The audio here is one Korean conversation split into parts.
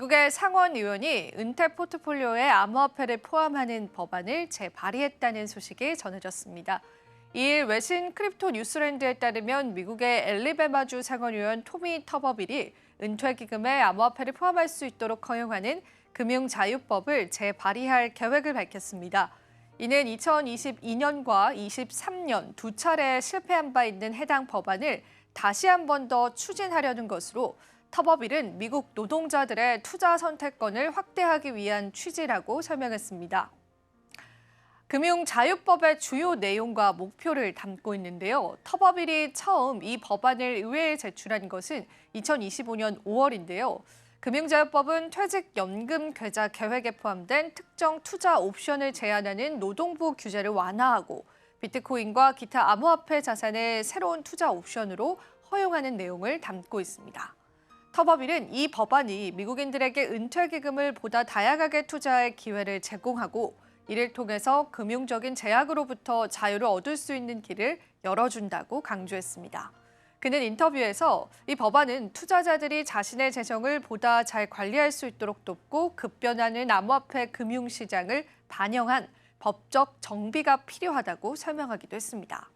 미국의 상원 의원이 은퇴 포트폴리오에 암호화폐를 포함하는 법안을 재발의했다는 소식이 전해졌습니다. 이일 외신 크립토 뉴스랜드에 따르면 미국의 앨리베마주 상원의원 토미 터버빌이 은퇴기금에 암호화폐를 포함할 수 있도록 허용하는 금융자유법을 재발의할 계획을 밝혔습니다. 이는 2022년과 23년 두 차례 실패한 바 있는 해당 법안을 다시 한 번 더 추진하려는 것으로 터버빌은 미국 노동자들의 투자 선택권을 확대하기 위한 취지라고 설명했습니다. 금융자유법의 주요 내용과 목표를 담고 있는데요. 터버빌이 처음 이 법안을 의회에 제출한 것은 2025년 5월인데요. 금융자유법은 퇴직연금 계좌 계획에 포함된 특정 투자 옵션을 제한하는 노동부 규제를 완화하고 비트코인과 기타 암호화폐 자산의 새로운 투자 옵션으로 허용하는 내용을 담고 있습니다. 터버빌은 이 법안이 미국인들에게 은퇴기금을 보다 다양하게 투자할 기회를 제공하고 이를 통해서 금융적인 제약으로부터 자유를 얻을 수 있는 길을 열어준다고 강조했습니다. 그는 인터뷰에서 이 법안은 투자자들이 자신의 재정을 보다 잘 관리할 수 있도록 돕고 급변하는 암호화폐 금융시장을 반영한 법적 정비가 필요하다고 설명하기도 했습니다.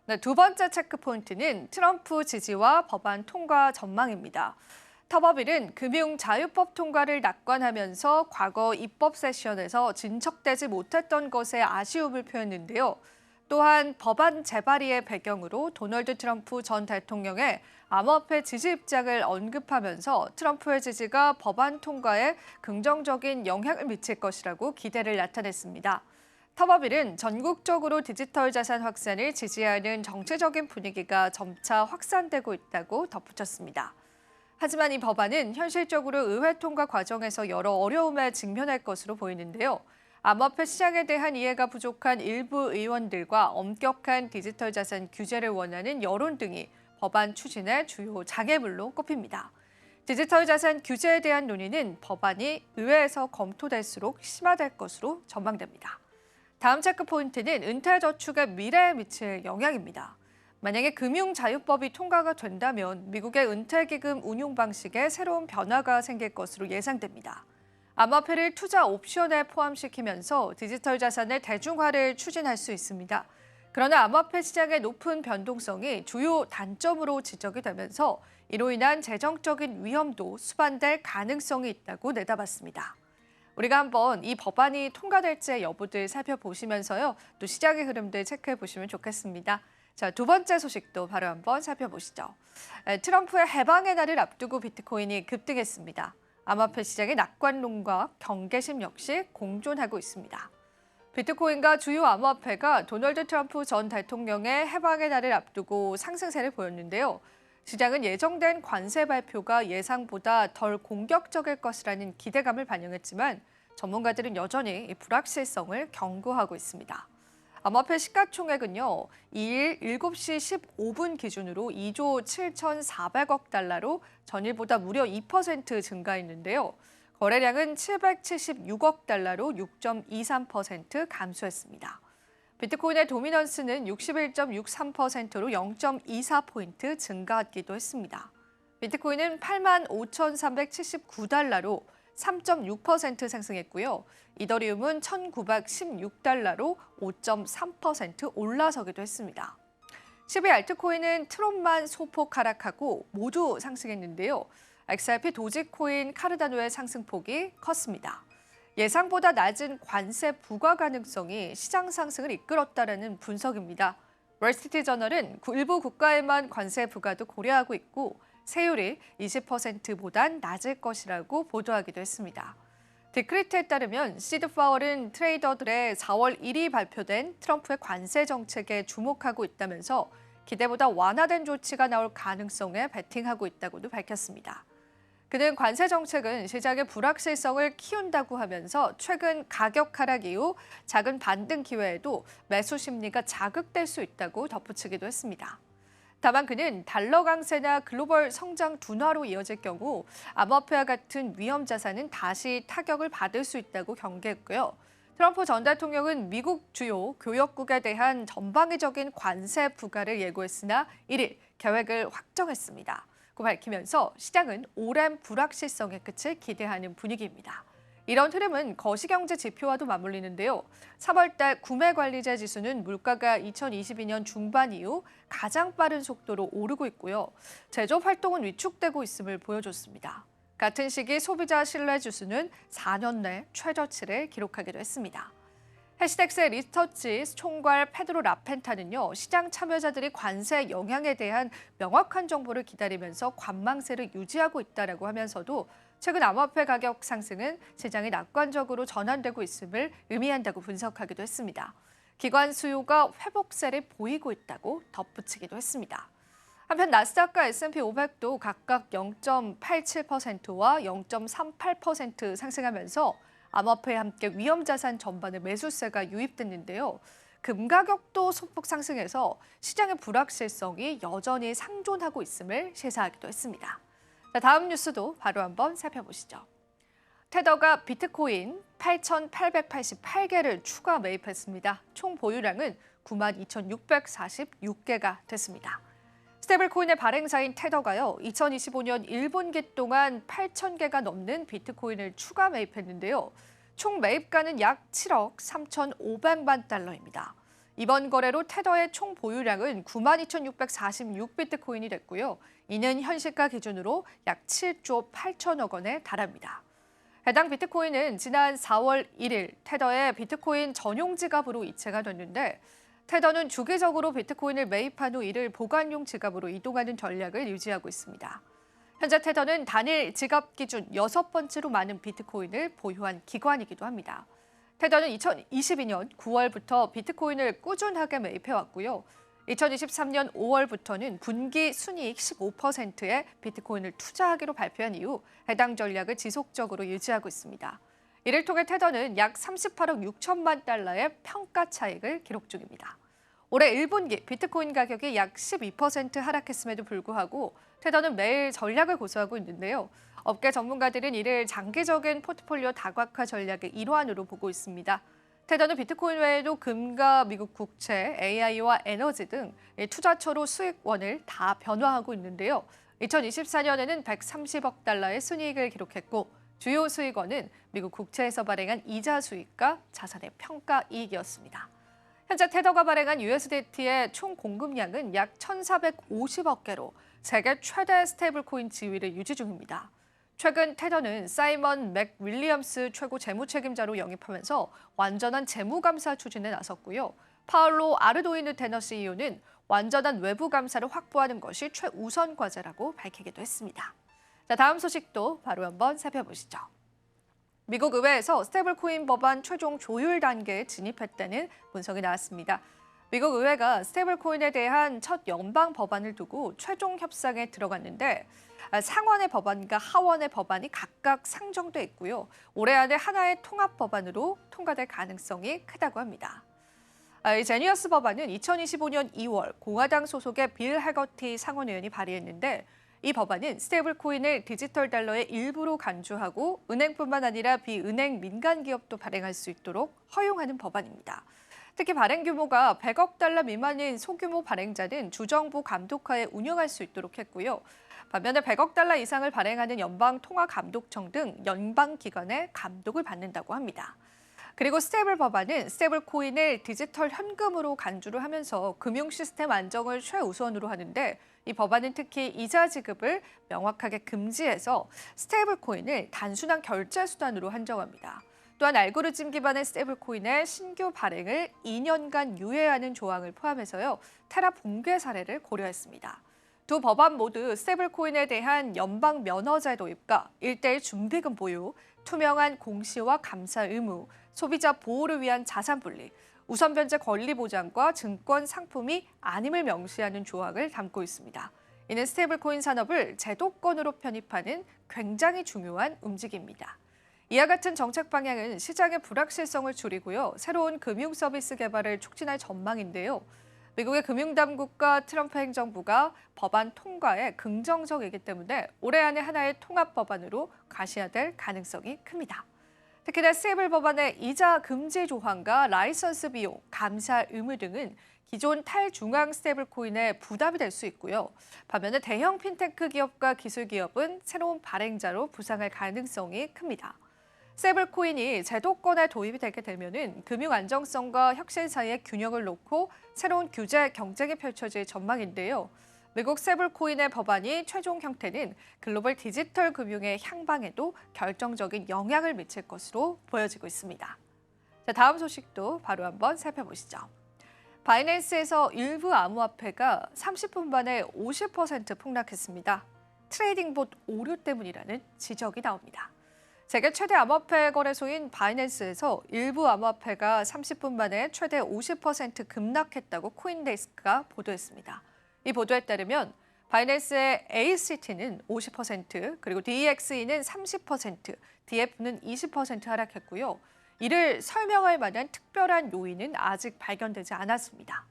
네, 두 번째 체크포인트는 트럼프 지지와 법안 통과 전망입니다. 터버빌은 금융자유법 통과를 낙관하면서 과거 입법 세션에서 진척되지 못했던 것에 아쉬움을 표했는데요. 또한 법안 재발의의 배경으로 도널드 트럼프 전 대통령의 암호화폐 지지 입장을 언급하면서 트럼프의 지지가 법안 통과에 긍정적인 영향을 미칠 것이라고 기대를 나타냈습니다. 터버빌은 전국적으로 디지털 자산 확산을 지지하는 정치적인 분위기가 점차 확산되고 있다고 덧붙였습니다. 하지만 이 법안은 현실적으로 의회 통과 과정에서 여러 어려움에 직면할 것으로 보이는데요. 암호화폐 시장에 대한 이해가 부족한 일부 의원들과 엄격한 디지털 자산 규제를 원하는 여론 등이 법안 추진의 주요 장애물로 꼽힙니다. 디지털 자산 규제에 대한 논의는 법안이 의회에서 검토될수록 심화될 것으로 전망됩니다. 다음 체크 포인트는 은퇴저축의 미래에 미칠 영향입니다. 만약에 금융자유법이 통과가 된다면 미국의 은퇴기금 운용 방식에 새로운 변화가 생길 것으로 예상됩니다. 암호화폐를 투자 옵션에 포함시키면서 디지털 자산의 대중화를 추진할 수 있습니다. 그러나 암호화폐 시장의 높은 변동성이 주요 단점으로 지적이 되면서 이로 인한 재정적인 위험도 수반될 가능성이 있다고 내다봤습니다. 우리가 한번 이 법안이 통과될지 여부들 살펴보시면서요. 또 시장의 흐름들 체크해 보시면 좋겠습니다. 자, 두 번째 소식도 바로 한번 살펴보시죠. 트럼프의 해방의 날을 앞두고 비트코인이 급등했습니다. 암호화폐 시장의 낙관론과 경계심 역시 공존하고 있습니다. 비트코인과 주요 암호화폐가 도널드 트럼프 전 대통령의 해방의 날을 앞두고 상승세를 보였는데요. 시장은 예정된 관세 발표가 예상보다 덜 공격적일 것이라는 기대감을 반영했지만 전문가들은 여전히 불확실성을 경고하고 있습니다. 암호화폐 시가총액은요, 2일 7시 15분 기준으로 2조 7,400억 달러로 전일보다 무려 2% 증가했는데요. 거래량은 776억 달러로 6.23% 감소했습니다. 비트코인의 도미넌스는 61.63%로 0.24포인트 증가하기도 했습니다. 비트코인은 85,379달러로 3.6% 상승했고요. 이더리움은 1,916달러로 5.3% 올라서기도 했습니다. 10위 알트코인은 트론만 소폭 하락하고 모두 상승했는데요. XRP 도지코인 카르다노의 상승폭이 컸습니다. 예상보다 낮은 관세 부과 가능성이 시장 상승을 이끌었다는 분석입니다. 월스트리트저널은 일부 국가에만 관세 부과도 고려하고 있고 세율이 20%보단 낮을 것이라고 보도하기도 했습니다. 디크리트에 따르면 시드 파월은 트레이더들의 4월 1일 발표된 트럼프의 관세 정책에 주목하고 있다면서 기대보다 완화된 조치가 나올 가능성에 베팅하고 있다고도 밝혔습니다. 그는 관세 정책은 시장의 불확실성을 키운다고 하면서 최근 가격 하락 이후 작은 반등 기회에도 매수 심리가 자극될 수 있다고 덧붙이기도 했습니다. 다만 그는 달러 강세나 글로벌 성장 둔화로 이어질 경우 암호화폐와 같은 위험 자산은 다시 타격을 받을 수 있다고 경계했고요. 트럼프 전 대통령은 미국 주요 교역국에 대한 전방위적인 관세 부과를 예고했으나 1일 계획을 확정했습니다. 없다고 밝히면서 시장은 오랜 불확실성의 끝을 기대하는 분위기입니다. 이런 흐름은 거시경제 지표와도 맞물리는데요. 3월 달 구매관리자 지수는 물가가 2022년 중반 이후 가장 빠른 속도로 오르고 있고요. 제조업 활동은 위축되고 있음을 보여줬습니다. 같은 시기 소비자 신뢰 지수는 4년 내 최저치를 기록하기도 했습니다. 해시텍스의 리서치 총괄 페드로 라펜타는요, 시장 참여자들이 관세 영향에 대한 명확한 정보를 기다리면서 관망세를 유지하고 있다라고 하면서도 최근 암호화폐 가격 상승은 시장이 낙관적으로 전환되고 있음을 의미한다고 분석하기도 했습니다. 기관 수요가 회복세를 보이고 있다고 덧붙이기도 했습니다. 한편 나스닥과 S&P 500도 각각 0.87%와 0.38% 상승하면서 암호화폐와 함께 위험자산 전반에 매수세가 유입됐는데요. 금 가격도 소폭 상승해서 시장의 불확실성이 여전히 상존하고 있음을 시사하기도 했습니다. 자, 다음 뉴스도 바로 한번 살펴보시죠. 테더가 비트코인 8,888개를 추가 매입했습니다. 총 보유량은 92,646개가 됐습니다. 스테이블코인의 발행사인 테더가요, 2025년 1분기 동안 8,000개가 넘는 비트코인을 추가 매입했는데요. 총 매입가는 약 7억 3,500만 달러입니다. 이번 거래로 테더의 총 보유량은 92,646비트코인이 됐고요. 이는 현시가 기준으로 약 7조 8천억 원에 달합니다. 해당 비트코인은 지난 4월 1일 테더의 비트코인 전용 지갑으로 이체가 됐는데 테더는 주기적으로 비트코인을 매입한 후 이를 보관용 지갑으로 이동하는 전략을 유지하고 있습니다. 현재 테더는 단일 지갑 기준 6번째로 많은 비트코인을 보유한 기관이기도 합니다. 테더는 2022년 9월부터 비트코인을 꾸준하게 매입해왔고요. 2023년 5월부터는 분기 순이익 15%의 비트코인을 투자하기로 발표한 이후 해당 전략을 지속적으로 유지하고 있습니다. 이를 통해 테더는 약 38억 6천만 달러의 평가 차익을 기록 중입니다. 올해 1분기 비트코인 가격이 약 12% 하락했음에도 불구하고 테더는 매일 전략을 고수하고 있는데요. 업계 전문가들은 이를 장기적인 포트폴리오 다각화 전략의 일환으로 보고 있습니다. 테더는 비트코인 외에도 금과 미국 국채, AI와 에너지 등 투자처로 수익원을 다 변화하고 있는데요. 2024년에는 130억 달러의 순이익을 기록했고 주요 수익원은 미국 국채에서 발행한 이자 수익과 자산의 평가 이익이었습니다. 현재 테더가 발행한 USDT의 총 공급량은 약 1,450억 개로 세계 최대 스테이블코인 지위를 유지 중입니다. 최근 테더는 사이먼 맥윌리엄스 최고 재무책임자로 영입하면서 완전한 재무감사 추진에 나섰고요. 파울로 아르도이누 테너 CEO는 완전한 외부 감사를 확보하는 것이 최우선 과제라고 밝히기도 했습니다. 자, 다음 소식도 바로 한번 살펴보시죠. 미국 의회에서 스테이블코인 법안 최종 조율 단계에 진입했다는 분석이 나왔습니다. 미국 의회가 스테이블코인에 대한 첫 연방 법안을 두고 최종 협상에 들어갔는데 상원의 법안과 하원의 법안이 각각 상정돼 있고요. 올해 안에 하나의 통합 법안으로 통과될 가능성이 크다고 합니다. 이 제니어스 법안은 2025년 2월 공화당 소속의 빌 해거티 상원의원이 발의했는데 이 법안은 스테이블코인을 디지털 달러의 일부로 간주하고 은행뿐만 아니라 비은행 민간 기업도 발행할 수 있도록 허용하는 법안입니다. 특히 발행 규모가 100억 달러 미만인 소규모 발행자는 주정부 감독하에 운영할 수 있도록 했고요. 반면에 100억 달러 이상을 발행하는 연방통화감독청 등 연방기관의 감독을 받는다고 합니다. 그리고 스테이블 법안은 스테이블 코인을 디지털 현금으로 간주를 하면서 금융 시스템 안정을 최우선으로 하는데 이 법안은 특히 이자 지급을 명확하게 금지해서 스테이블 코인을 단순한 결제 수단으로 한정합니다. 또한 알고리즘 기반의 스테이블 코인의 신규 발행을 2년간 유예하는 조항을 포함해서요. 테라 붕괴 사례를 고려했습니다. 두 법안 모두 스테이블 코인에 대한 연방 면허제 도입과 1:1 준비금 보유, 투명한 공시와 감사 의무, 소비자 보호를 위한 자산 분리, 우선 변제 권리 보장과 증권 상품이 아님을 명시하는 조항을 담고 있습니다. 이는 스테이블코인 산업을 제도권으로 편입하는 굉장히 중요한 움직임입니다. 이와 같은 정책 방향은 시장의 불확실성을 줄이고요. 새로운 금융 서비스 개발을 촉진할 전망인데요. 미국의 금융당국과 트럼프 행정부가 법안 통과에 긍정적이기 때문에 올해 안에 하나의 통합 법안으로 가시화될 가능성이 큽니다. 특히나 세이블 법안의 이자 금지 조항과 라이선스 비용, 감사 의무 등은 기존 탈중앙 스테이블코인에 부담이 될 수 있고요. 반면에 대형 핀테크 기업과 기술 기업은 새로운 발행자로 부상할 가능성이 큽니다. 스테이블코인이 제도권에 도입이 되게 되면은 금융 안정성과 혁신 사이의 균형을 놓고 새로운 규제 경쟁이 펼쳐질 전망인데요. 미국 스테이블코인의 법안이 최종 형태는 글로벌 디지털 금융의 향방에도 결정적인 영향을 미칠 것으로 보여지고 있습니다. 자, 다음 소식도 바로 한번 살펴보시죠. 바이낸스에서 일부 암호화폐가 30분 만에 50% 폭락했습니다. 트레이딩 봇 오류 때문이라는 지적이 나옵니다. 세계 최대 암호화폐 거래소인 바이낸스에서 일부 암호화폐가 30분 만에 최대 50% 급락했다고 코인데스크가 보도했습니다. 이 보도에 따르면 바이낸스의 ACT는 50%, 그리고 DXE는 30%, DF는 20% 하락했고요. 이를 설명할 만한 특별한 요인은 아직 발견되지 않았습니다.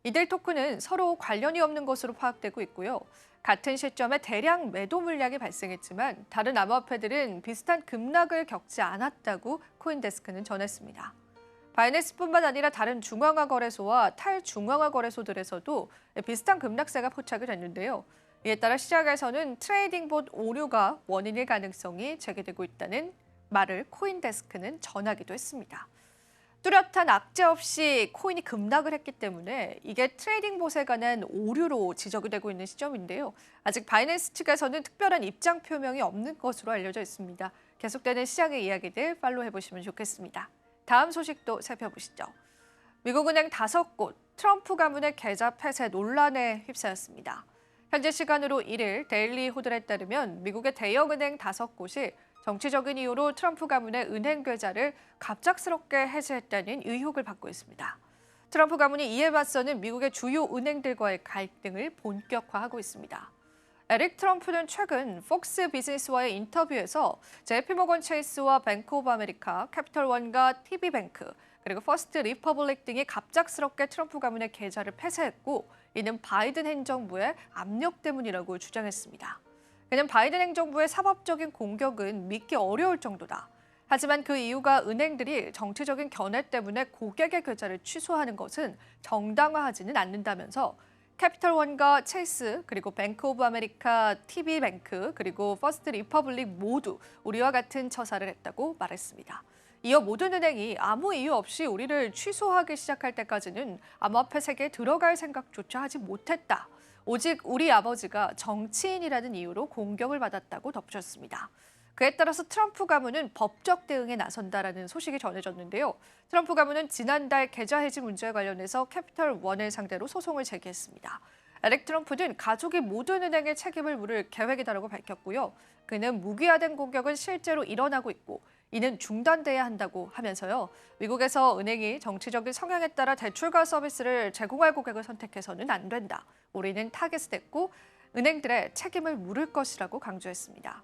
이들 토큰은 서로 관련이 없는 것으로 파악되고 있고요. 같은 시점에 대량 매도 물량이 발생했지만 다른 암호화폐들은 비슷한 급락을 겪지 않았다고 코인데스크는 전했습니다. 바이낸스뿐만 아니라 다른 중앙화 거래소와 탈중앙화 거래소들에서도 비슷한 급락세가 포착이 됐는데요. 이에 따라 시장에서는 트레이딩 봇 오류가 원인일 가능성이 제기되고 있다는 말을 코인데스크는 전하기도 했습니다. 뚜렷한 악재 없이 코인이 급락을 했기 때문에 이게 트레이딩 봇에 관한 오류로 지적이 되고 있는 시점인데요. 아직 바이낸스 측에서는 특별한 입장 표명이 없는 것으로 알려져 있습니다. 계속되는 시장의 이야기들 팔로우 해보시면 좋겠습니다. 다음 소식도 살펴보시죠. 미국 은행 5곳 트럼프 가문의 계좌 폐쇄 논란에 휩싸였습니다. 현재 시간으로 1일 데일리 호들에 따르면 미국의 대형 은행 5곳이 정치적인 이유로 트럼프 가문의 은행 계좌를 갑작스럽게 해제했다는 의혹을 받고 있습니다. 트럼프 가문이 이에 맞서는 미국의 주요 은행들과의 갈등을 본격화하고 있습니다. 에릭 트럼프는 최근 폭스 비즈니스와의 인터뷰에서 JP모건 체이스와 뱅크 오브 아메리카, 캐피털원과 TB뱅크, 그리고 퍼스트 리퍼블릭 등이 갑작스럽게 트럼프 가문의 계좌를 폐쇄했고 이는 바이든 행정부의 압력 때문이라고 주장했습니다. 그는 바이든 행정부의 사법적인 공격은 믿기 어려울 정도다. 하지만 그 이유가 은행들이 정치적인 견해 때문에 고객의 계좌를 취소하는 것은 정당화하지는 않는다면서 캐피털원과 체이스, 그리고 뱅크 오브 아메리카, TB뱅크, 그리고 퍼스트 리퍼블릭 모두 우리와 같은 처사를 했다고 말했습니다. 이어 모든 은행이 아무 이유 없이 우리를 취소하기 시작할 때까지는 암호화폐 세계에 들어갈 생각조차 하지 못했다. 오직 우리 아버지가 정치인이라는 이유로 공격을 받았다고 덧붙였습니다. 그에 따라서 트럼프 가문은 법적 대응에 나선다라는 소식이 전해졌는데요. 트럼프 가문은 지난달 계좌 해지 문제에 관련해서 캐피털원을 상대로 소송을 제기했습니다. 에릭 트럼프는 가족이 모든 은행에 책임을 물을 계획이다라고 밝혔고요. 그는 무기화된 공격은 실제로 일어나고 있고 이는 중단돼야 한다고 하면서요. 미국에서 은행이 정치적인 성향에 따라 대출과 서비스를 제공할 고객을 선택해서는 안 된다. 우리는 타겟이 됐고 은행들의 책임을 물을 것이라고 강조했습니다.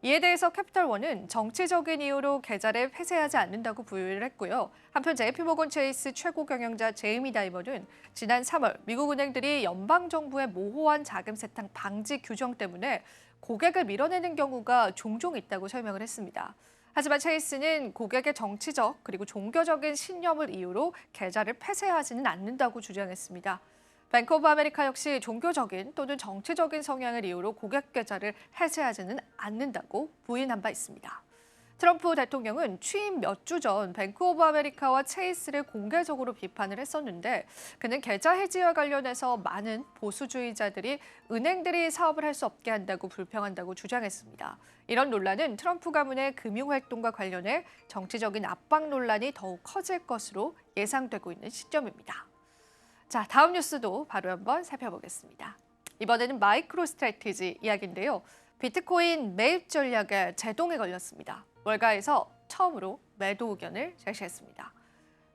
이에 대해서 캐피털원은 정치적인 이유로 계좌를 폐쇄하지 않는다고 부인을 했고요. 한편 JP모건 체이스 최고 경영자 제이미 다이머는 지난 3월 미국 은행들이 연방정부의 모호한 자금 세탁 방지 규정 때문에 고객을 밀어내는 경우가 종종 있다고 설명을 했습니다. 하지만 체이스는 고객의 정치적 그리고 종교적인 신념을 이유로 계좌를 폐쇄하지는 않는다고 주장했습니다. 뱅크 오브 아메리카 역시 종교적인 또는 정치적인 성향을 이유로 고객 계좌를 해제하지는 않는다고 부인한 바 있습니다. 트럼프 대통령은 취임 몇 주 전 뱅크 오브 아메리카와 체이스를 공개적으로 비판을 했었는데 그는 계좌 해지와 관련해서 많은 보수주의자들이 은행들이 사업을 할 수 없게 한다고 불평한다고 주장했습니다. 이런 논란은 트럼프 가문의 금융활동과 관련해 정치적인 압박 논란이 더욱 커질 것으로 예상되고 있는 시점입니다. 자, 다음 뉴스도 바로 한번 살펴보겠습니다. 이번에는 마이크로 스트래티지 이야기인데요. 비트코인 매입 전략에 제동이 걸렸습니다. 월가에서 처음으로 매도 의견을 제시했습니다.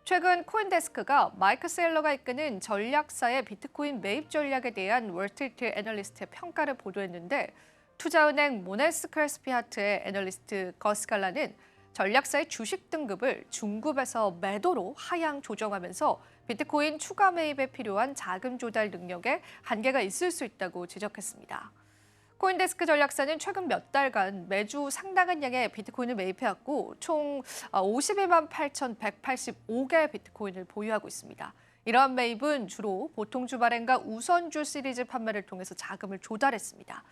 최근 코인데스크가 마이크 셀러가 이끄는 전략사의 비트코인 매입 전략에 대한 월스트리트 애널리스트의 평가를 보도했는데 투자은행 모네스 크레스피하트의 애널리스트 거스칼라는 전략사의 주식 등급을 중급에서 매도로 하향 조정하면서 비트코인 추가 매입에 필요한 자금 조달 능력에 한계가 있을 수 있다고 지적했습니다. 코인데스크 전략사는 최근 몇 달간 매주 상당한 양의 비트코인을 매입해왔고 총 52만 8,185개의 비트코인을 보유하고 있습니다. 이러한 매입은 주로 보통주 발행과 우선주 시리즈 판매를 통해서 자금을 조달했습니다.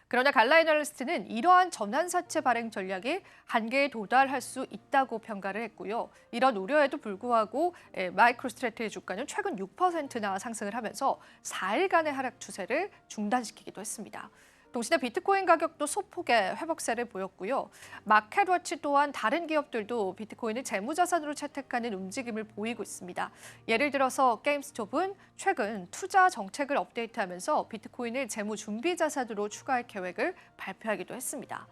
그러나 갈라 애널리스트는 이러한 전환사채 발행 전략이 한계에 도달할 수 있다고 평가를 했고요. 이런 우려에도 불구하고 마이크로스트래티지 주가는 최근 6%나 상승을 하면서 4일간의 하락 추세를 중단시키기도 했습니다. 동시에 비트코인 가격도 소폭의 회복세를 보였고요. 마켓워치 또한 다른 기업들도 비트코인을 재무자산으로 채택하는 움직임을 보이고 있습니다. 예를 들어서 게임스톱은 최근 투자 정책을 업데이트하면서 비트코인을 재무준비자산으로 추가할 계획을 발표하기도 했습니다.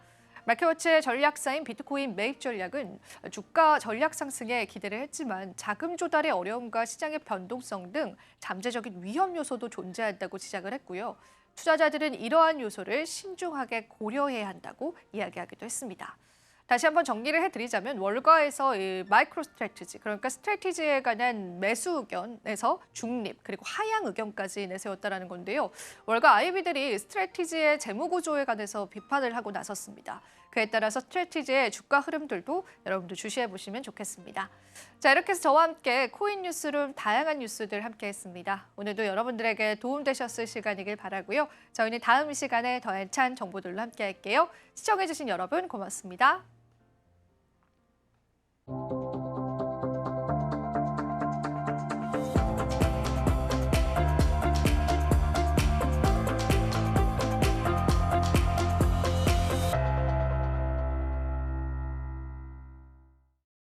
마켓워치의 전략사인 비트코인 매입 전략은 주가 전략 상승에 기대를 했지만 자금 조달의 어려움과 시장의 변동성 등 잠재적인 위험 요소도 존재한다고 지적을 했고요. 투자자들은 이러한 요소를 신중하게 고려해야 한다고 이야기하기도 했습니다. 다시 한번 정리를 해드리자면 월가에서 이 마이크로스트래티지, 그러니까 스트래티지에 관한 매수 의견에서 중립 그리고 하향 의견까지 내세웠다는 건데요. 월가 IB들이 스트래티지의 재무 구조에 관해서 비판을 하고 나섰습니다. 그에 따라서 스트래티지의 주가 흐름들도 여러분들 주시해 보시면 좋겠습니다. 자, 이렇게 해서 저와 함께 코인 뉴스룸 다양한 뉴스들 함께했습니다. 오늘도 여러분들에게 도움되셨을 시간이길 바라고요. 저희는 다음 시간에 더 알찬 정보들로 함께할게요. 시청해주신 여러분 고맙습니다.